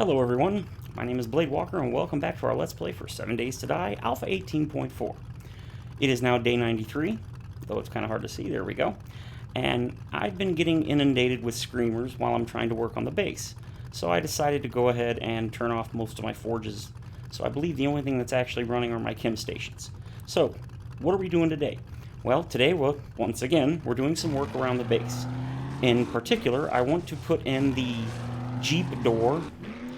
Hello everyone, my name is Blade Walker and welcome back to our Let's Play for 7 Days to Die, Alpha 18.4. It is now day 93, though it's kind of hard to see, there we go. And I've been getting inundated with screamers while I'm trying to work on the base. So I decided to go ahead and turn off most of my forges. So I believe the only thing that's actually running are my chem stations. So, what are we doing today? Well, today, once again, we're doing some work around the base. In particular, I want to put in the Jeep door,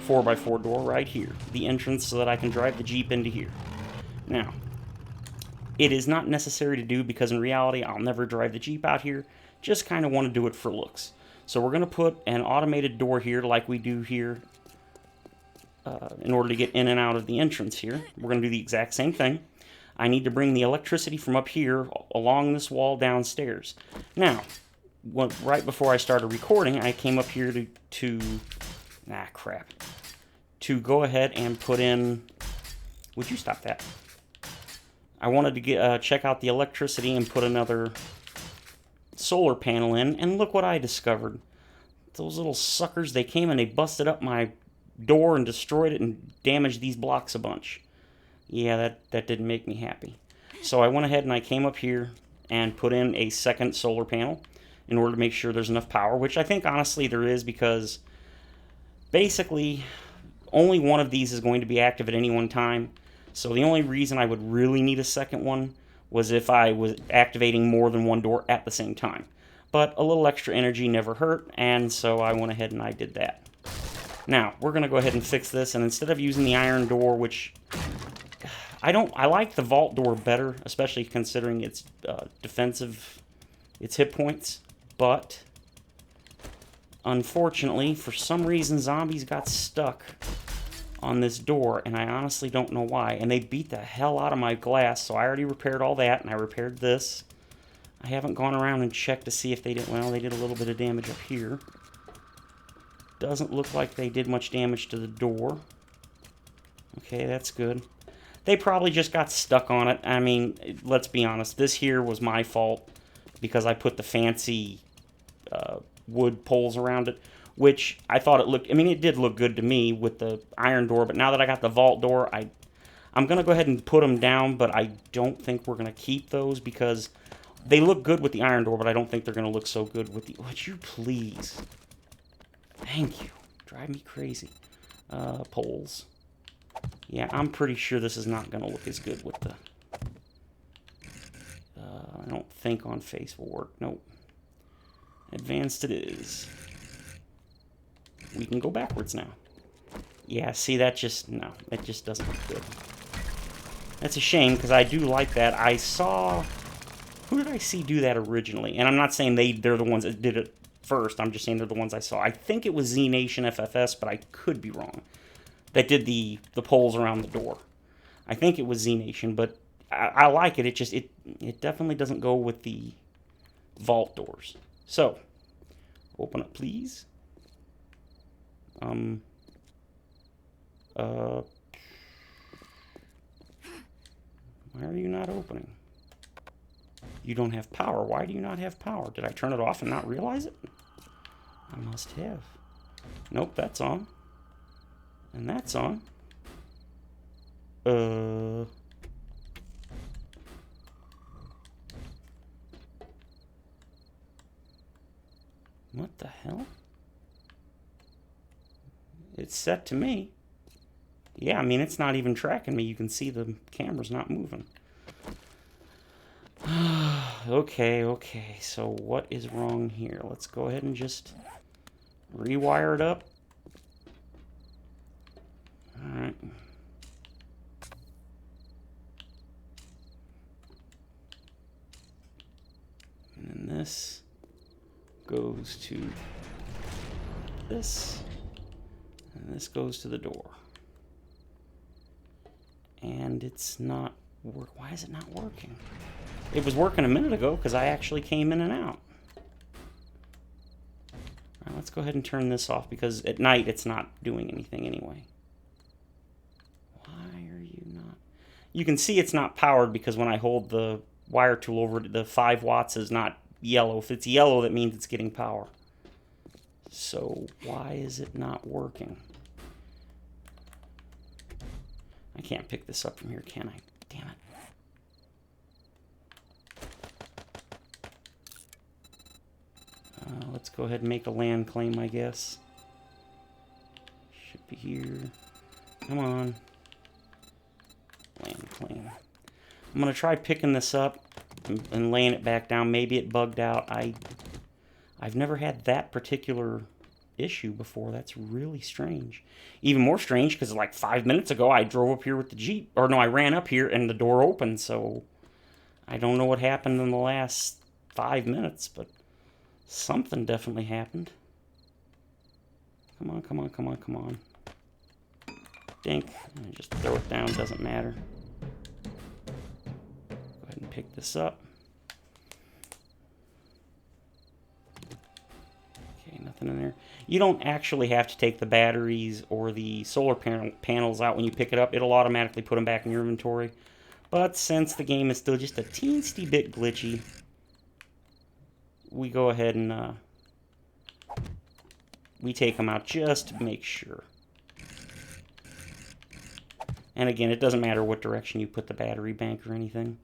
4x4 door right here, the entrance so that I can drive the Jeep into here. Now, it is not necessary to do because in reality I'll never drive the Jeep out here, just kind of want to do it for looks. So we're going to put an automated door here like we do here in order to get in and out of the entrance here. We're going to do the exact same thing. I need to bring the electricity from up here along this wall downstairs. Now, right before I started recording, I came up here to go ahead and put in... Would you stop that? I wanted to check out the electricity and put another solar panel in, and look what I discovered. Those little suckers, they came and they busted up my door and destroyed it and damaged these blocks a bunch. Yeah, that didn't make me happy. So I went ahead and I came up here and put in a second solar panel in order to make sure there's enough power, which I think honestly there is, because basically only one of these is going to be active at any one time. So the only reason I would really need a second one was if I was activating more than one door at the same time. But a little extra energy never hurt, and so I went ahead and I did that. Now, we're going to go ahead and fix this, and instead of using the iron door, which I like the vault door better, especially considering its defensive, its hit points, but unfortunately, for some reason, zombies got stuck on this door, and I honestly don't know why. And they beat the hell out of my glass, so I already repaired all that, and I repaired this. I haven't gone around and checked to see if they did... Well, they did a little bit of damage up here. Doesn't look like they did much damage to the door. Okay, that's good. They probably just got stuck on it. I mean, let's be honest. This here was my fault because I put the fancy wood poles around it, which I thought it looked... I mean, it did look good to me with the iron door, but now that I got the vault door, I'm going to go ahead and put them down, but I don't think we're going to keep those because they look good with the iron door, but I don't think they're going to look so good with the... Would you please? Thank you. Drive me crazy. Poles. Yeah, I'm pretty sure this is not going to look as good with the... I don't think on face will work. Nope. Advanced it is. We can go backwards now. Yeah, see, that just... No, it just doesn't look good. That's a shame, because I do like that. I saw... Who did I see do that originally? And I'm not saying they're the ones that did it first. I'm just saying they're the ones I saw. I think it was Z Nation FFS, but I could be wrong. That did the poles around the door. I think it was Z Nation, but I like it. It definitely doesn't go with the vault doors. So, open up, please. Why are you not opening? You don't have power. Why do you not have power? Did I turn it off and not realize it? I must have. Nope, that's on. And that's on. What the hell? It's set to me. Yeah, I mean, it's not even tracking me. You can see the camera's not moving. Okay, so what is wrong here? Let's go ahead and just rewire it up. Alright. And then this goes to this. And this goes to the door. And it's not work. Why is it not working? It was working a minute ago because I actually came in and out. Alright, let's go ahead and turn this off because at night it's not doing anything anyway. Why are you not? You can see it's not powered because when I hold the wire tool over it, the 5 watts is not yellow. If it's yellow, that means it's getting power. So why is it not working? I can't pick this up from here, can I? Damn it. Let's go ahead and make a land claim, I guess. Should be here. Come on. Land claim. I'm going to try picking this up and laying it back down. Maybe it bugged out. I've never had that particular issue before. That's really strange. Even more strange because like 5 minutes ago I drove up here with the Jeep. Or no, I ran up here and the door opened. So I don't know what happened in the last 5 minutes, but something definitely happened. Come on, come on, come on, come on. Dink. Just throw it down, doesn't matter. Go ahead and pick this up. Okay, nothing in there. You don't actually have to take the batteries or the solar panels out when you pick it up. It'll automatically put them back in your inventory. But since the game is still just a teensy bit glitchy, we go ahead and we take them out just to make sure. And again, it doesn't matter what direction you put the battery bank or anything.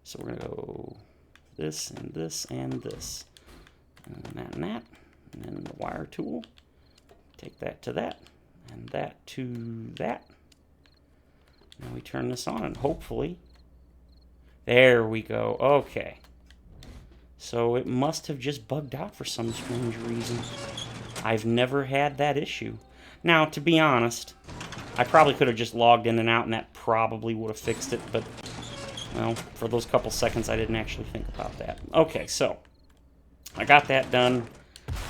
So we're going to go this and this and this. And that and that. And then the wire tool. Take that to that. And that to that. Now we turn this on and hopefully... There we go. Okay. So it must have just bugged out for some strange reason. I've never had that issue. Now, to be honest, I probably could have just logged in and out and that probably would have fixed it, but, well, for those couple seconds I didn't actually think about that. Okay, so, I got that done.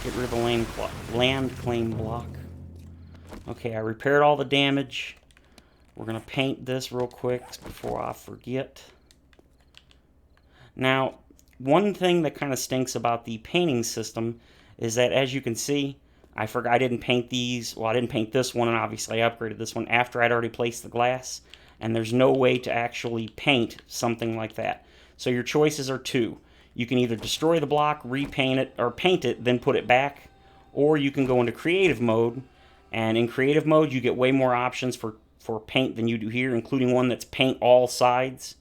Get rid of the land claim block. Okay, I repaired all the damage. We're going to paint this real quick before I forget. Now, one thing that kind of stinks about the painting system is that, as you can see, I forgot I didn't paint these. Well, I didn't paint this one, and obviously I upgraded this one after I'd already placed the glass. And there's no way to actually paint something like that. So your choices are two. You can either destroy the block, repaint it, or paint it, then put it back. Or you can go into creative mode. And in creative mode, you get way more options for paint than you do here, including one that's paint all sides.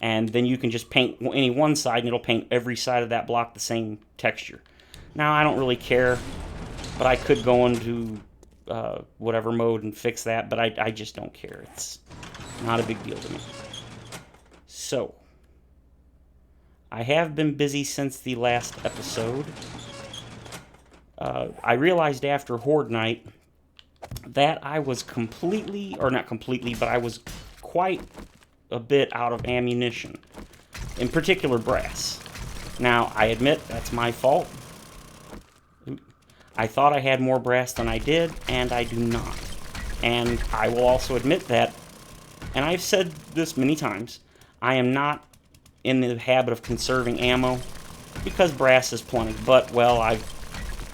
And then you can just paint any one side, and it'll paint every side of that block the same texture. Now, I don't really care, but I could go into whatever mode and fix that, but I just don't care. It's not a big deal to me. So, I have been busy since the last episode. I realized after Horde Night that I was completely, or not completely, but I was quite a bit out of ammunition, in particular brass. Now, I admit that's my fault. I thought I had more brass than I did, and I do not. And I will also admit that, and I've said this many times, I am not in the habit of conserving ammo, because brass is plenty, but, well, I've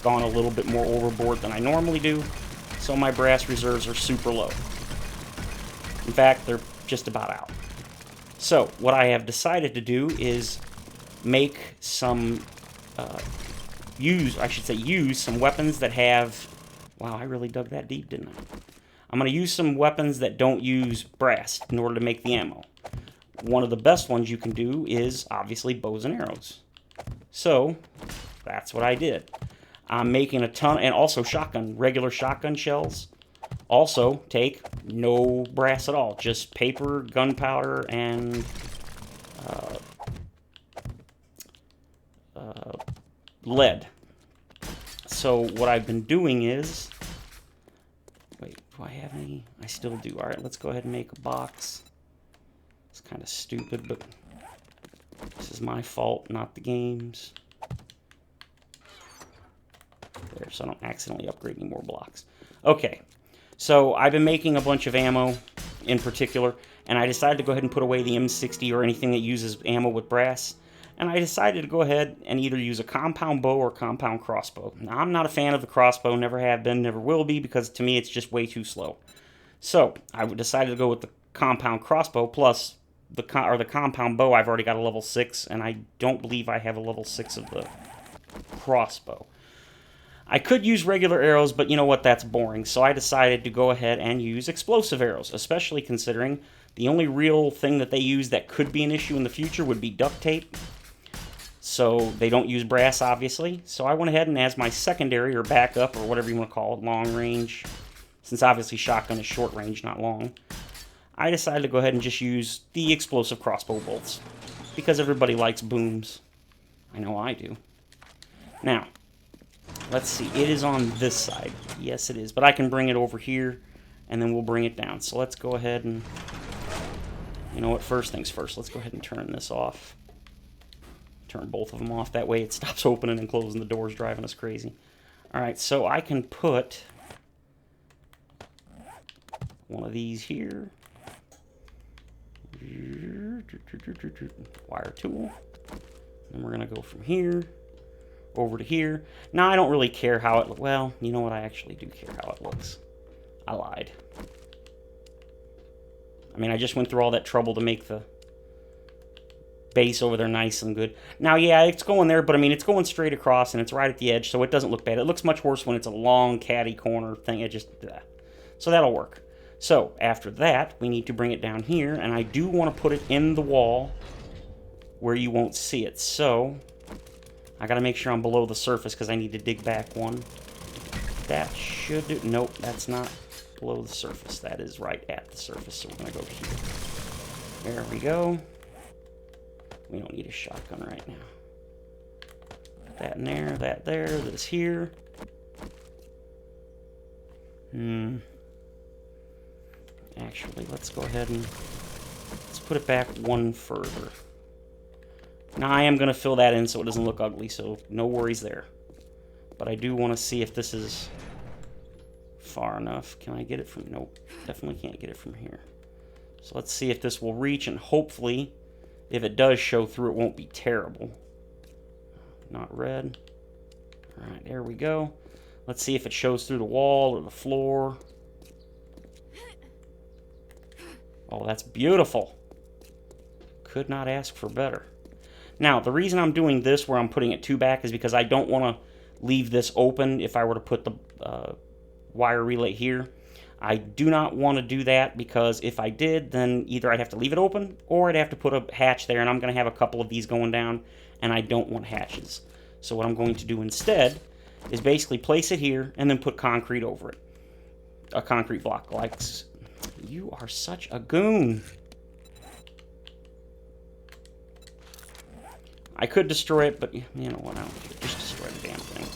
gone a little bit more overboard than I normally do, so my brass reserves are super low. In fact, they're just about out. So, what I have decided to do is make some, use some weapons that have, wow, I really dug that deep, didn't I? I'm going to use some weapons that don't use brass in order to make the ammo. One of the best ones you can do is, obviously, bows and arrows. So, that's what I did. I'm making a ton, and also regular shotgun shells. Also, take no brass at all, just paper, gunpowder, and lead. So what I've been doing is, wait, do I have any? I still do. All right, let's go ahead and make a box. It's kind of stupid, but this is my fault, not the game's. There, so I don't accidentally upgrade any more blocks. Okay. So I've been making a bunch of ammo in particular, and I decided to go ahead and put away the M60 or anything that uses ammo with brass, and I decided to go ahead and either use a compound bow or compound crossbow. Now, I'm not a fan of the crossbow, never have been, never will be, because to me it's just way too slow. So I decided to go with the compound crossbow, plus the compound bow. I've already got a level 6, and I don't believe I have a level 6 of the crossbow. I could use regular arrows, but you know what? That's boring. So I decided to go ahead and use explosive arrows, especially considering the only real thing that they use that could be an issue in the future would be duct tape. So they don't use brass, obviously. So I went ahead and as my secondary or backup or whatever you want to call it, long range, since obviously shotgun is short range, not long, I decided to go ahead and just use the explosive crossbow bolts because everybody likes booms. I know I do. Now, let's see. It is on this side. Yes, it is. But I can bring it over here, and then we'll bring it down. So let's go ahead and... You know what? First things first. Let's go ahead and turn this off. Turn both of them off. That way it stops opening and closing the doors, driving us crazy. Alright, so I can put one of these here. Wire tool. And we're going to go from here over to here. Now, I don't really care how it... Well, you know what? I actually do care how it looks. I lied. I mean, I just went through all that trouble to make the base over there nice and good. Now, yeah, it's going there, but I mean, it's going straight across, and it's right at the edge, so it doesn't look bad. It looks much worse when it's a long, catty corner thing. It just... So that'll work. So, after that, we need to bring it down here, and I do want to put it in the wall where you won't see it. So, I got to make sure I'm below the surface because I need to dig back one. That should do... Nope, that's not below the surface. That is right at the surface, so we're going to go here. There we go. We don't need a shotgun right now. That in there, that there, this here. Actually, let's go ahead and let's put it back one further. Now, I am going to fill that in so it doesn't look ugly, so no worries there. But I do want to see if this is far enough. Can I get it from... Nope, definitely can't get it from here. So let's see if this will reach, and hopefully, if it does show through, it won't be terrible. Not red. Alright, there we go. Let's see if it shows through the wall or the floor. Oh, that's beautiful. Could not ask for better. Now, the reason I'm doing this where I'm putting it two back is because I don't want to leave this open if I were to put the wire relay here. I do not want to do that because if I did, then either I'd have to leave it open or I'd have to put a hatch there, and I'm going to have a couple of these going down, and I don't want hatches. So what I'm going to do instead is basically place it here and then put concrete over it. A concrete block like... You are such a goon. I could destroy it, but you know what? I don't care. Just destroy the damn thing.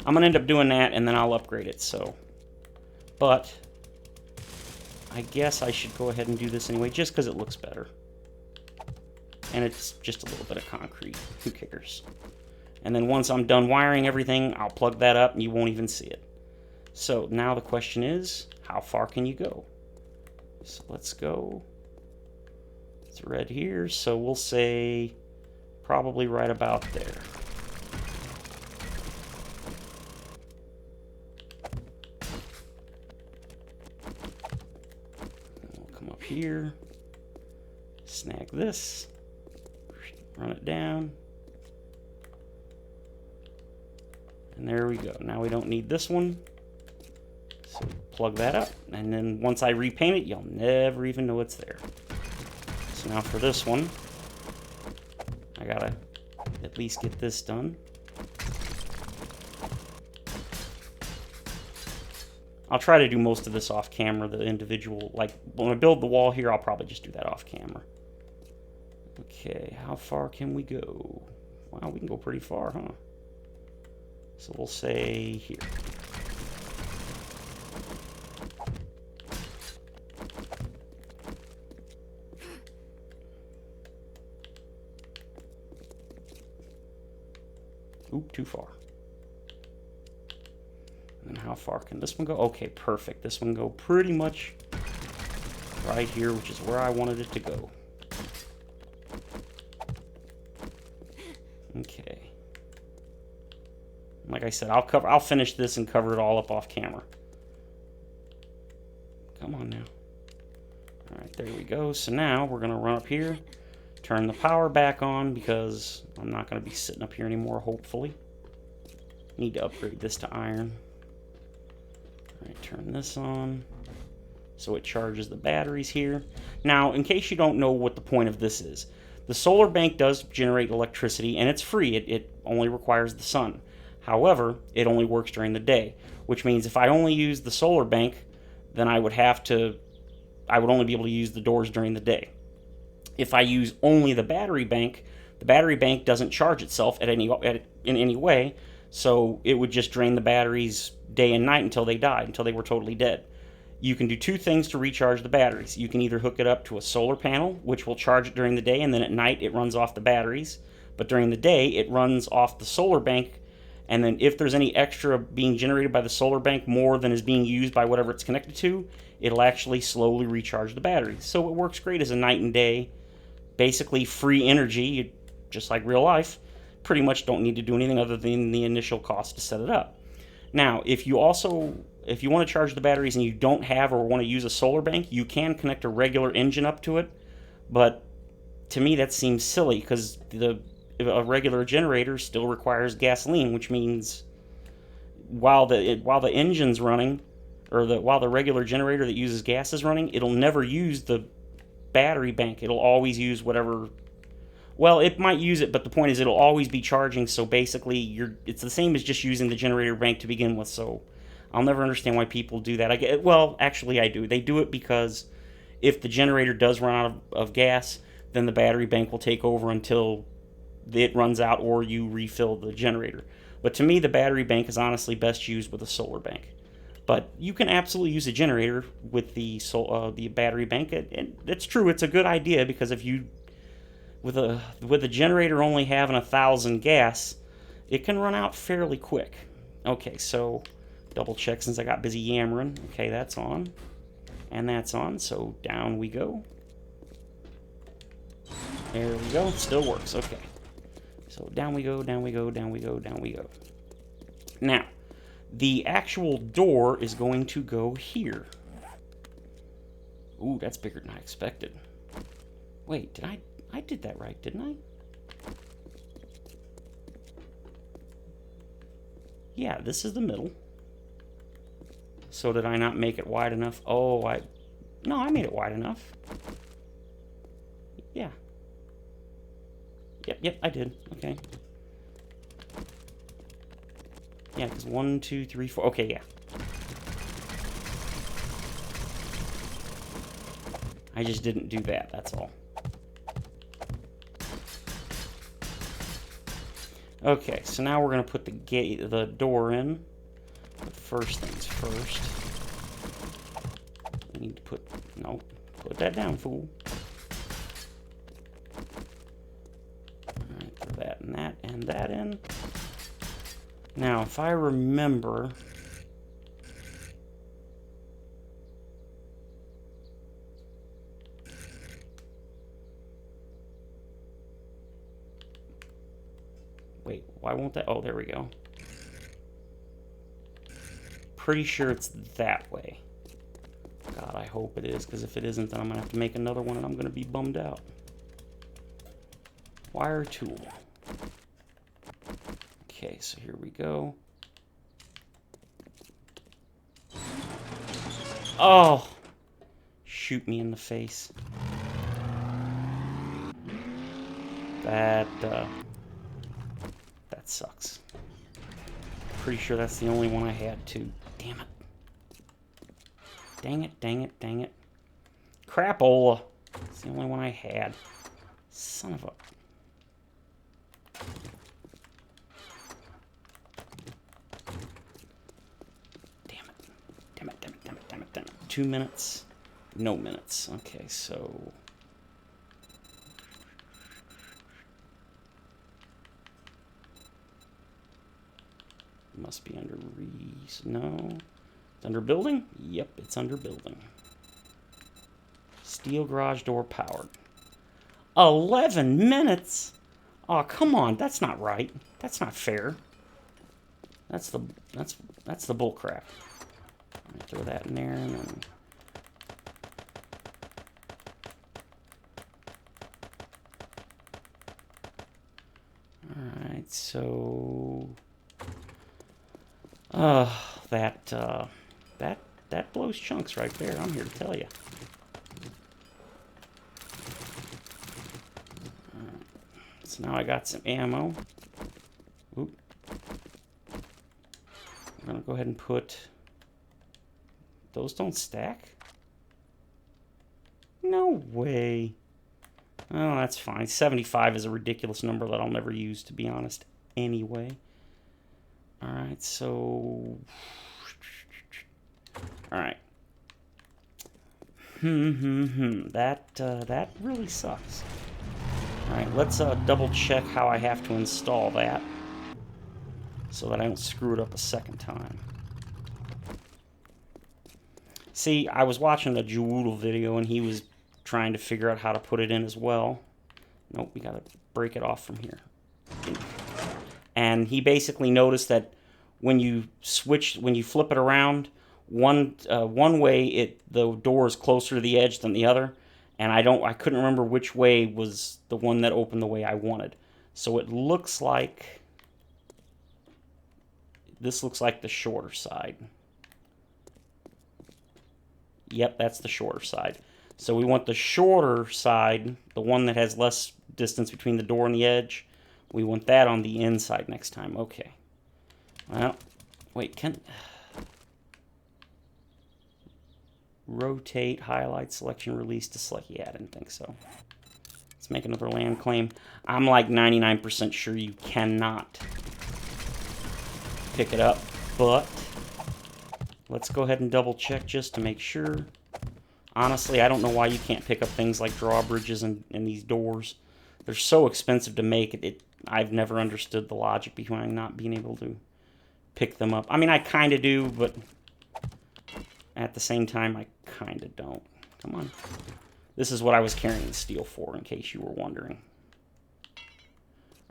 I'm going to end up doing that, and then I'll upgrade it, so... But I guess I should go ahead and do this anyway, just because it looks better. And it's just a little bit of concrete. Who cares? And then once I'm done wiring everything, I'll plug that up, and you won't even see it. So now the question is, how far can you go? So let's go. It's red here, so we'll say probably right about there. We'll come up here, snag this, run it down, and there we go. Now we don't need this one. So plug that up, and then once I repaint it, you'll never even know it's there. So now for this one, I gotta at least get this done. I'll try to do most of this off camera, the individual, like when I build the wall here, I'll probably just do that off camera. Okay, how far can we go? Wow, we can go pretty far, huh? So we'll say here. Oop, too far. And how far can this one go? Okay, perfect. This one go pretty much right here, which is where I wanted it to go. Okay. Like I said, I'll finish this and cover it all up off camera. Come on now. Alright, there we go. So now we're gonna run up here. Turn the power back on because I'm not going to be sitting up here anymore, hopefully. Need to upgrade this to iron. Alright, turn this on so it charges the batteries here. Now, in case you don't know what the point of this is, the solar bank does generate electricity, and it's free. It only requires the sun. However, it only works during the day, which means if I only use the solar bank, then I would only be able to use the doors during the day. If I use only the battery bank doesn't charge itself in any way, so it would just drain the batteries day and night until they died, until they were totally dead. You can do two things to recharge the batteries. You can either hook it up to a solar panel, which will charge it during the day, and then at night it runs off the batteries. But during the day, it runs off the solar bank, and then if there's any extra being generated by the solar bank more than is being used by whatever it's connected to, it'll actually slowly recharge the batteries. So it works great as a night and day, basically free energy, just like real life. Pretty much don't need to do anything other than the initial cost to set it up. Now, if you want to charge the batteries and you don't have or want to use a solar bank, you can connect a regular engine up to it, but to me that seems silly because a regular generator still requires gasoline, which means while the engine's running, or while the regular generator that uses gas is running, it'll never use the battery bank. It'll always use whatever. Well, it might use it, but the point is it'll always be charging, so basically it's the same as just using the generator bank to begin with, so I'll never understand why people do that. Well, actually I do. They do it because if the generator does run out of gas, then the battery bank will take over until it runs out or you refill the generator. But to me, the battery bank is honestly best used with a solar bank. But you can absolutely use a generator with the battery bank. It's true, it's a good idea, because if you with a generator only having 1,000 gas, it can run out fairly quick. Okay, so double check since I got busy yammering. Okay, that's on. And that's on, so down we go. There we go, still works, okay. So down we go, down we go, down we go, down we go. Now, the actual door is going to go here. Ooh, that's bigger than I expected. Wait, I did that right, didn't I? Yeah, this is the middle. So did I not make it wide enough? Oh, no, I made it wide enough. Yeah. Yep, I did. Okay. Yeah, because 1, 2, 3, 4. Okay, yeah. I just didn't do that, that's all. Okay, so now we're going to put the door in. But first things first. We need to put that down, fool. Alright, throw that and that in. Now, if I remember, wait, why won't that? Oh, there we go. Pretty sure it's that way. God, I hope it is, because if it isn't, then I'm going to have to make another one, and I'm going to be bummed out. Wire tool. Okay, so here we go. Oh! Shoot me in the face. That sucks. Pretty sure that's the only one I had, too. Damn it. Dang it, dang it, dang it. Crapola. It's the only one I had. Son of a... Damn it. Damn it, damn it, damn it, damn it, damn it. 2 minutes. No minutes. Okay, so... Must be under no. It's under building? Yep, it's under building. Steel garage door powered. 11 minutes? Oh, come on, that's not right. That's not fair. That's the bull crap. Throw that in there and then... Alright, so... That, that blows chunks right there. I'm here to tell you. So now I got some ammo. Oop. I'm gonna go ahead and put... Those don't stack? No way. Oh, that's fine. 75 is a ridiculous number that I'll never use, to be honest, anyway. Alright, so... Alright. That really sucks. Alright, let's double check how I have to install that so that I don't screw it up a second time. See, I was watching a Juwoodle video and he was trying to figure out how to put it in as well. Nope, we gotta break it off from here. And he basically noticed that when you flip it around, one way the door is closer to the edge than the other, and I couldn't remember which way was the one that opened the way I wanted. So it looks like this looks like the shorter side. Yep, that's the shorter side. So we want the shorter side, the one that has less distance between the door and the edge. We want that on the inside next time. Okay. Well, wait, can... Rotate, highlight, selection, release to select. Yeah, I didn't think so. Let's make another land claim. I'm like 99% sure you cannot pick it up, but let's go ahead and double check just to make sure. Honestly, I don't know why you can't pick up things like drawbridges and these doors. They're so expensive to make. I've never understood the logic behind not being able to pick them up. I mean, I kind of do, but at the same time, I kind of don't. Come on. This is what I was carrying the steel for, in case you were wondering.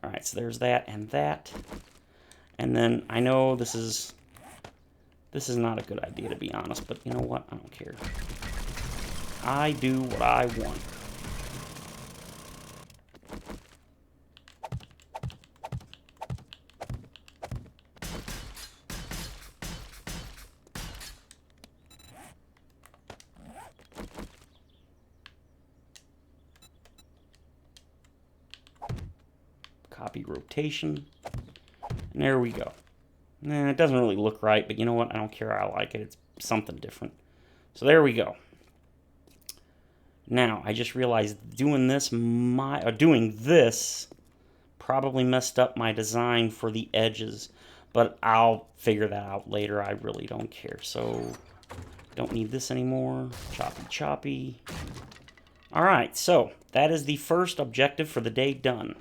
Alright, so there's that and that. And then, I know this is not a good idea, to be honest, but you know what? I don't care. I do what I want. Copy rotation. And there we go. Nah, it doesn't really look right, but you know what? I don't care. I like it. It's something different. So there we go. Now, I just realized doing this probably messed up my design for the edges, but I'll figure that out later. I really don't care. So, don't need this anymore. Choppy, choppy. Alright, so that is the first objective for the day done.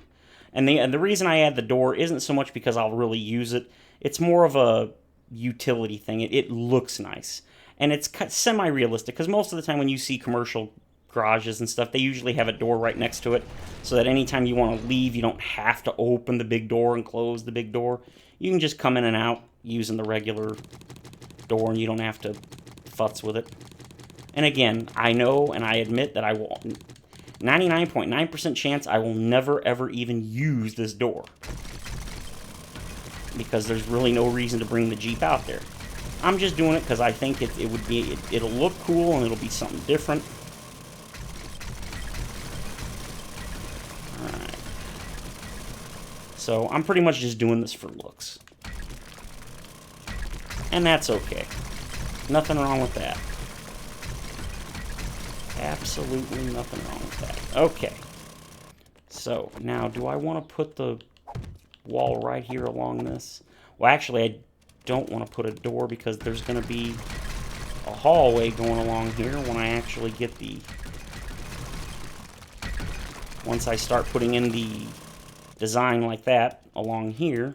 And the reason I add the door isn't so much because I'll really use it. It's more of a utility thing. It looks nice. And it's semi-realistic, because most of the time when you see commercial garages and stuff, they usually have a door right next to it, so that anytime you want to leave, you don't have to open the big door and close the big door. You can just come in and out using the regular door, and you don't have to futz with it. And again, I know and I admit that I will... 99.9% chance I will never ever even use this door, because there's really no reason to bring the Jeep out there. I'm just doing it because I think it'll look cool and it'll be something different. Alright. So I'm pretty much just doing this for looks. And that's okay. Nothing wrong with that. Absolutely nothing wrong with that. Okay. So, now, do I want to put the wall right here along this? Well, actually, I don't want to put a door because there's going to be a hallway going along here when I actually get the... Once I start putting in the design like that along here,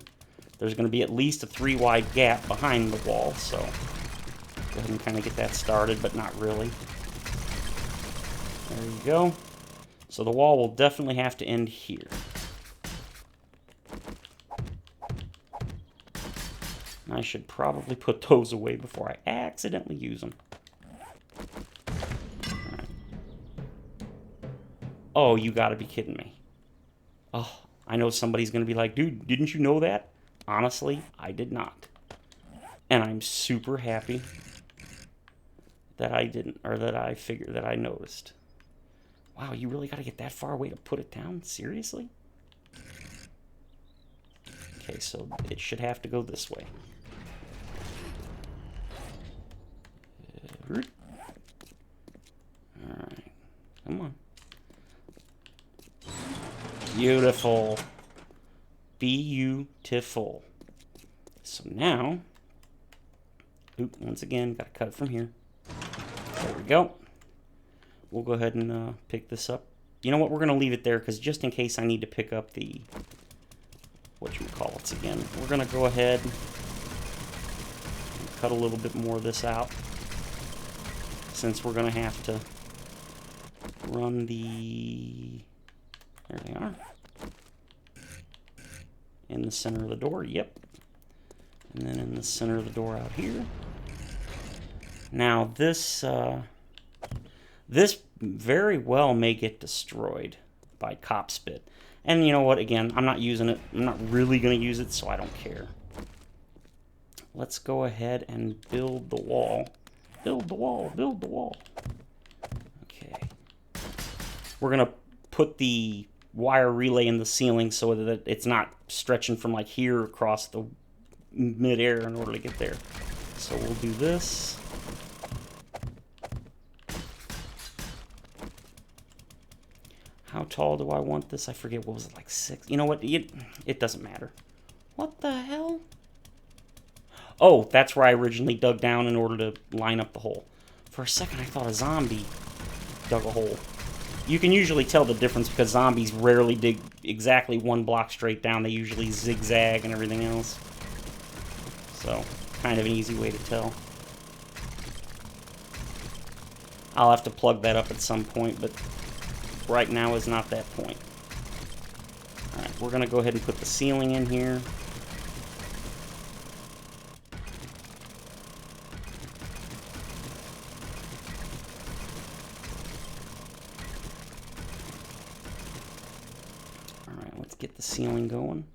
there's going to be at least a 3-wide gap behind the wall, so go ahead and kind of get that started, but not really. There you go. So the wall will definitely have to end here. I should probably put those away before I accidentally use them. Right. Oh, you gotta be kidding me. Oh, I know somebody's gonna be like, dude, didn't you know that? Honestly, I did not. And I'm super happy that I didn't, or that I figured, that I noticed. Wow, you really got to get that far away to put it down? Seriously? Okay, so it should have to go this way. Alright, come on. Beautiful. Beautiful. So now, once again, got to cut it from here. There we go. We'll go ahead and pick this up. You know what? We're going to leave it there because just in case I need to pick up the whatchamacallits again, we're going to go ahead and cut a little bit more of this out since we're going to have to run the... There they are. In the center of the door, yep. And then in the center of the door out here. Now this this very well may get destroyed by cop spit. And you know what, again, I'm not using it. I'm not really going to use it, so I don't care. Let's go ahead and build the wall. Build the wall, build the wall. Okay. We're going to put the wire relay in the ceiling so that it's not stretching from like here across the mid-air in order to get there. So we'll do this. How tall do I want this? I forget. What was it, like 6? You know what? It doesn't matter. What the hell? Oh, that's where I originally dug down in order to line up the hole. For a second, I thought a zombie dug a hole. You can usually tell the difference because zombies rarely dig exactly 1 block straight down. They usually zigzag and everything else. So, kind of an easy way to tell. I'll have to plug that up at some point, but right now is not that point. Alright, we're going to go ahead and put the ceiling in here. Alright, let's get the ceiling going.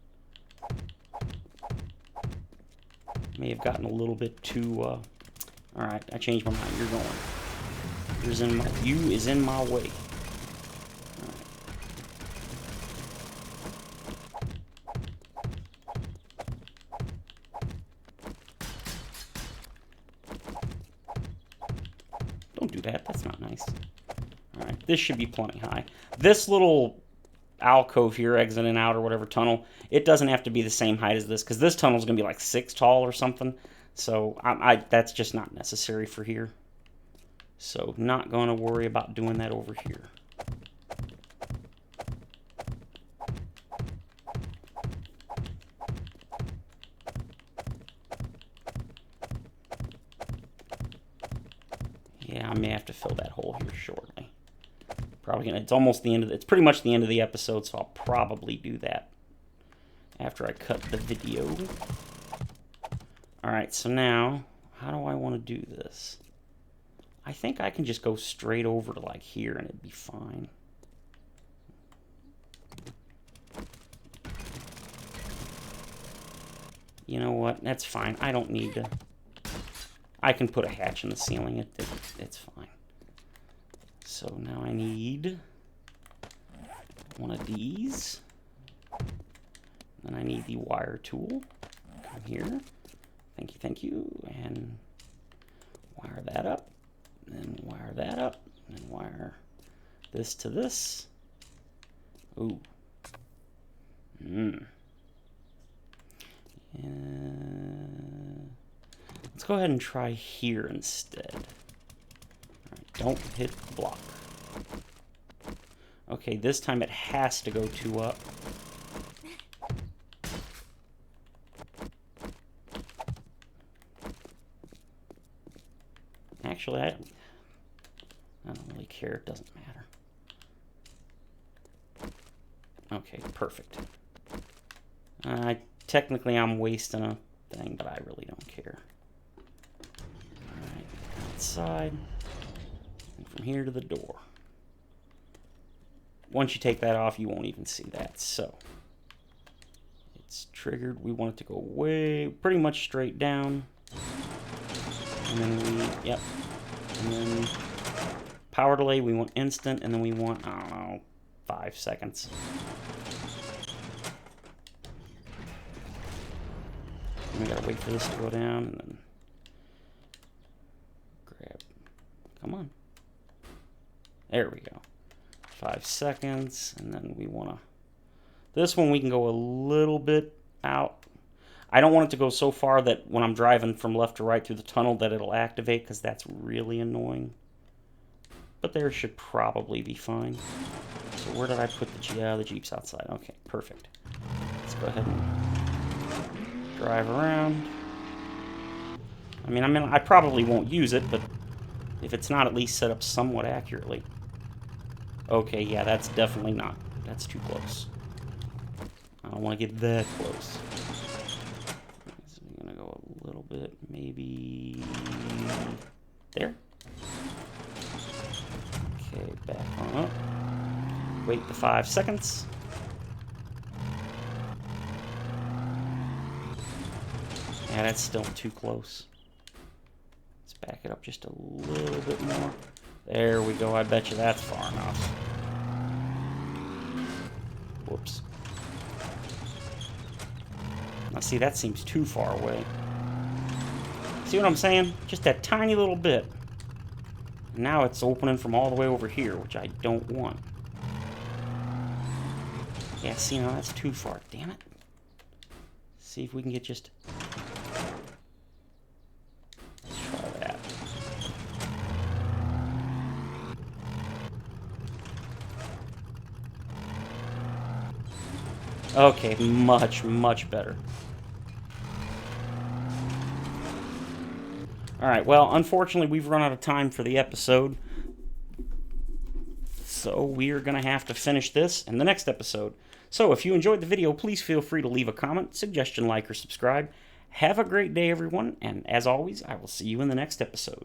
May have gotten a little bit too... Alright, I changed my mind. You're going. You is in my way. Don't do that. That's not nice. Alright, this should be plenty high. This little alcove here, exiting out or whatever tunnel, it doesn't have to be the same height as this, because this tunnel is going to be like 6 tall or something. So that's just not necessary for here. So not going to worry about doing that over here. Yeah, I may have to fill that hole here shortly. Probably gonna. It's almost the end of. It's pretty much the end of the episode, so I'll probably do that after I cut the video. All right, so now how do I want to do this? I think I can just go straight over to like here and it'd be fine. You know what? That's fine. I don't need to. I can put a hatch in the ceiling. It's fine. So now I need one of these. Then I need the wire tool. Come here. Thank you. And wire that up. And wire that up. And wire this to this. Ooh. Let's go ahead and try here instead. Alright, don't hit the block. Okay, this time it has to go 2 up. Actually, I don't really care. It doesn't matter. Okay, perfect. Technically, I'm wasting a thing, but I really don't care. Alright, outside. And from here to the door. Once you take that off, you won't even see that. So, it's triggered. We want it to go way, pretty much straight down. And then yep. And then power delay, we want instant, and then we want, I don't know, 5 seconds. And we gotta wait for this to go down, and then grab, come on. There we go. 5 seconds, and then we wanna, this one we can go a little bit out. I don't want it to go so far that when I'm driving from left to right through the tunnel that it'll activate, because that's really annoying. But there should probably be fine. So where did I put the Jeep? Yeah, the Jeep's outside. Okay, perfect. Let's go ahead and drive around. I mean, I probably won't use it, but if it's not at least set up somewhat accurately. Okay, yeah, that's definitely not. That's too close. I don't want to get that close. So I'm going to go a little bit, maybe there. Okay, back on up. Wait the 5 seconds. Yeah, that's still too close. Let's back it up just a little bit more. There we go. I bet you that's far enough. Whoops. Now see, that seems too far away. See what I'm saying? Just that tiny little bit. Now it's opening from all the way over here, which I don't want. Yeah, see, now that's too far. Damn it. See if we can get just... Let's try that. Okay, much, much better. Alright, well, unfortunately, we've run out of time for the episode. So we are going to have to finish this in the next episode. So if you enjoyed the video, please feel free to leave a comment, suggestion, like, or subscribe. Have a great day, everyone, and as always, I will see you in the next episode.